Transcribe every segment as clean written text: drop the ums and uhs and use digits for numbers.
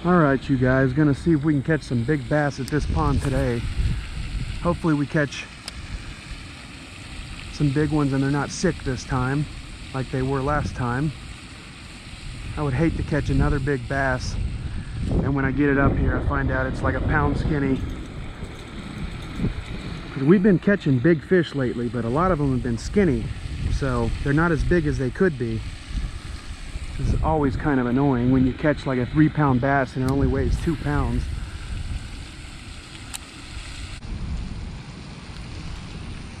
All right, you guys, gonna see if we can catch some big bass at this pond today. Hopefully we catch some big ones and they're not sick this time like they were last time. I would hate to catch another big bass and when I get it up here I find out it's like a pound skinny. We've been catching big fish lately, but a lot of them have been skinny, so they're not as big as they could be. It's always kind of annoying when you catch like a 3-pound bass and it only weighs 2 pounds.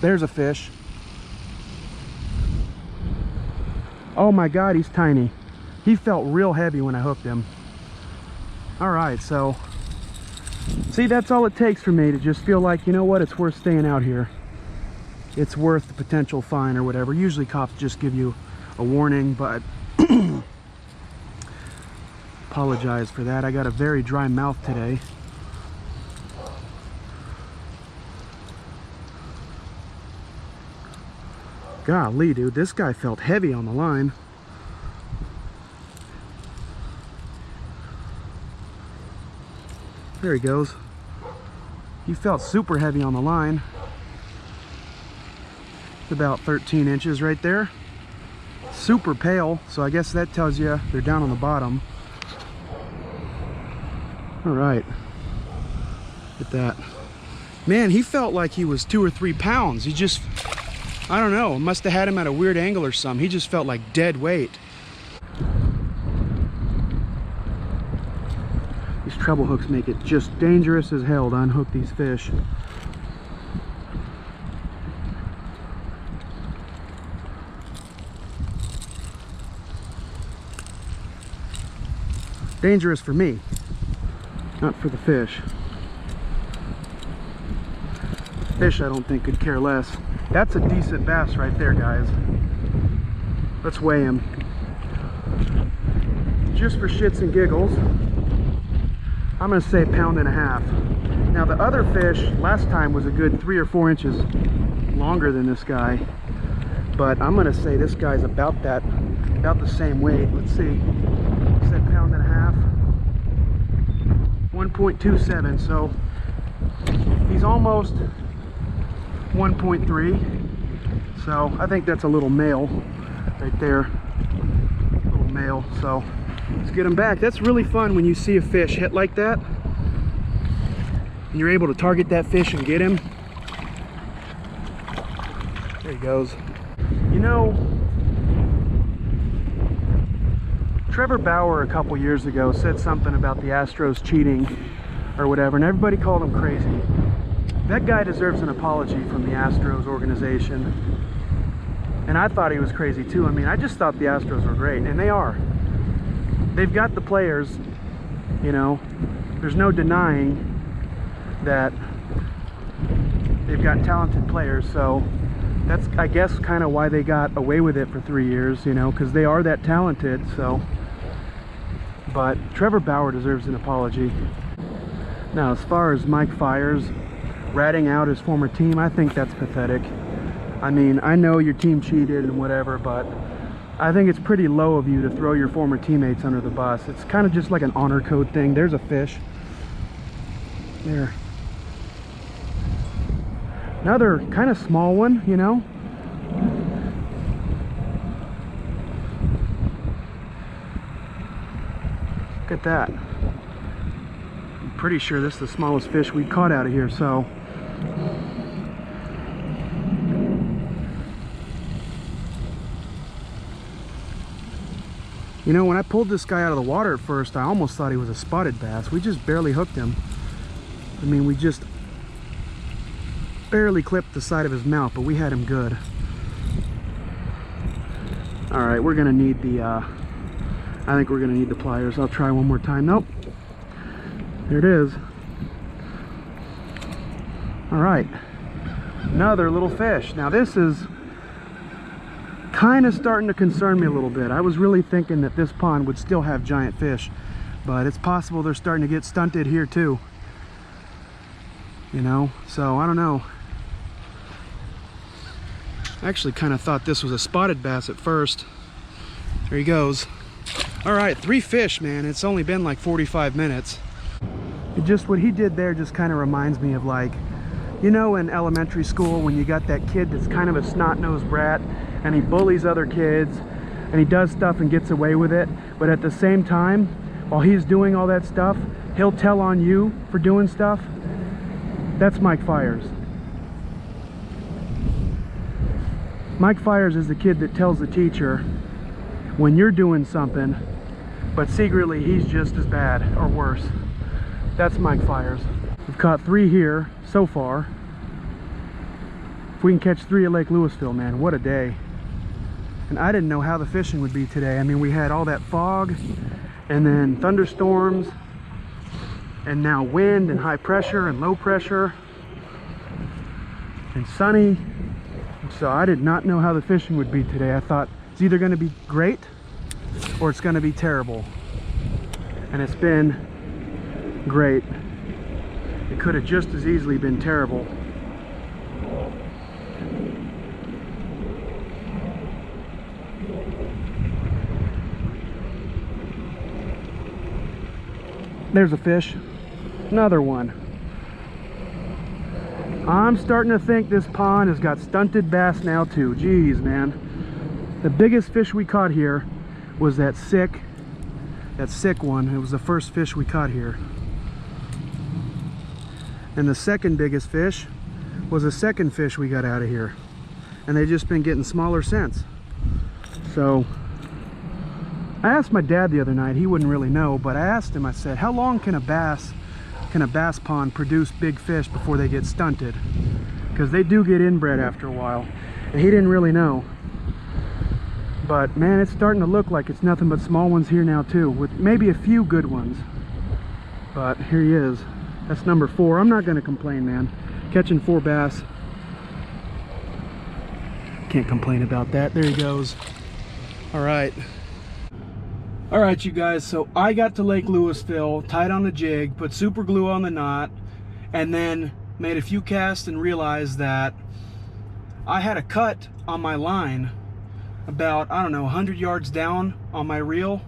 There's a fish. Oh my God, he's tiny. He felt real heavy when I hooked him. All right, so see, that's all it takes for me to just feel like, you know what, it's worth staying out here. It's worth the potential fine or whatever. Usually cops just give you a warning, but apologize for that. I got a very dry mouth today. Golly, dude, this guy felt heavy on the line. There he goes. He felt super heavy on the line. It's about 13 inches right there. Super pale, so I guess that tells you they're down on the bottom. All right, look at that. Man, he felt like he was 2 or 3 pounds. He just, I don't know, must have had him at a weird angle or something. He just felt like dead weight. These treble hooks make it just dangerous as hell to unhook these fish. Dangerous for me, not for the fish. Fish, I don't think, could care less. That's a decent bass right there, guys. Let's weigh him. Just for shits and giggles, I'm gonna say 1.5 pounds. Now the other fish last time was a good 3 or 4 inches longer than this guy, but I'm gonna say this guy's about the same weight. Let's see. I said 1.5 pounds. 1.27, so he's almost 1.3. So I think that's a little male right there. Little male. So let's get him back. That's really fun when you see a fish hit like that and you're able to target that fish and get him. There he goes. You know, Trevor Bauer a couple years ago said something about the Astros cheating or whatever, and everybody called him crazy. That guy deserves an apology from the Astros organization. And I thought he was crazy too. I mean, I just thought the Astros were great, and they are. They've got the players, you know. There's no denying that they've got talented players, so that's, I guess, kind of why they got away with it for 3 years, you know, because they are that talented. So, but Trevor Bauer deserves an apology. Now, as far as Mike Fiers ratting out his former team, I think that's pathetic. I mean, I know your team cheated and whatever, but I think it's pretty low of you to throw your former teammates under the bus. It's kind of just like an honor code thing. There's a fish. There. Another kind of small one, you know. Look at that. I'm pretty sure this is the smallest fish we caught out of here, so. You know, when I pulled this guy out of the water at first, I almost thought he was a spotted bass. We just barely hooked him. I mean, we just barely clipped the side of his mouth, but we had him good. All right, we're gonna need the, I think we're gonna need the pliers. I'll try one more time. Nope. There it is. All right, another little fish. Now this is kind of starting to concern me a little bit. I was really thinking that this pond would still have giant fish, but it's possible they're starting to get stunted here too. You know, so I don't know. I actually kind of thought this was a spotted bass at first. There he goes. All right, 3 fish, man. It's only been like 45 minutes. Just what he did there just kind of reminds me of, like, you know, in elementary school when you got that kid that's kind of a snot-nosed brat and he bullies other kids and he does stuff and gets away with it, but at the same time, while he's doing all that stuff, he'll tell on you for doing stuff. That's Mike Fires. Mike Fires is the kid that tells the teacher when you're doing something, but secretly he's just as bad or worse. That's Mike Fires. We've caught 3 here so far. If we can catch 3 at Lake Louisville, man, what a day. And I didn't know how the fishing would be today. I mean, we had all that fog and then thunderstorms and now wind and high pressure and low pressure and sunny. So I did not know how the fishing would be today. I thought it's either going to be great or it's going to be terrible. And it's been great. It could have just as easily been terrible. There's a fish. Another one. I'm starting to think this pond has got stunted bass now too. Jeez, man. The biggest fish we caught here was that sick one. It was the first fish we caught here. And the second biggest fish was the second fish we got out of here. And they've just been getting smaller since. So I asked my dad the other night, he wouldn't really know, but I asked him, I said, how long can a bass pond produce big fish before they get stunted? Because they do get inbred after a while. And he didn't really know. But man, it's starting to look like it's nothing but small ones here now too, with maybe a few good ones. But here he is. That's number 4. I'm not going to complain, man. Catching 4 bass. Can't complain about that. There he goes. All right. All right, you guys. So I got to Lake Louisville, tied on a jig, put super glue on the knot, and then made a few casts and realized that I had a cut on my line about, I don't know, 100 yards down on my reel.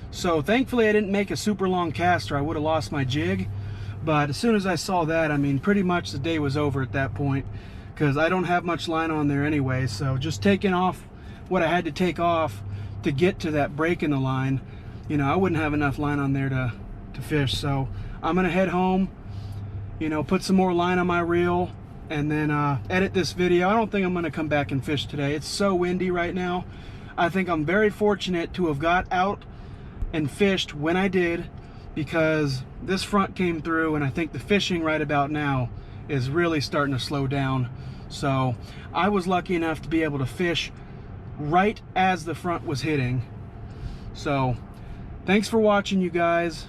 So thankfully I didn't make a super long cast or I would have lost my jig. But as soon as I saw that, I mean, pretty much the day was over at that point, because I don't have much line on there anyway. So just taking off what I had to take off to get to that break in the line, you know, I wouldn't have enough line on there to fish. So I'm gonna head home, you know, put some more line on my reel, and then edit this video. I don't think I'm gonna come back and fish today. It's so windy right now. I think I'm very fortunate to have got out and fished when I did, because this front came through, and I think the fishing right about now is really starting to slow down. So I was lucky enough to be able to fish right as the front was hitting. So thanks for watching, you guys.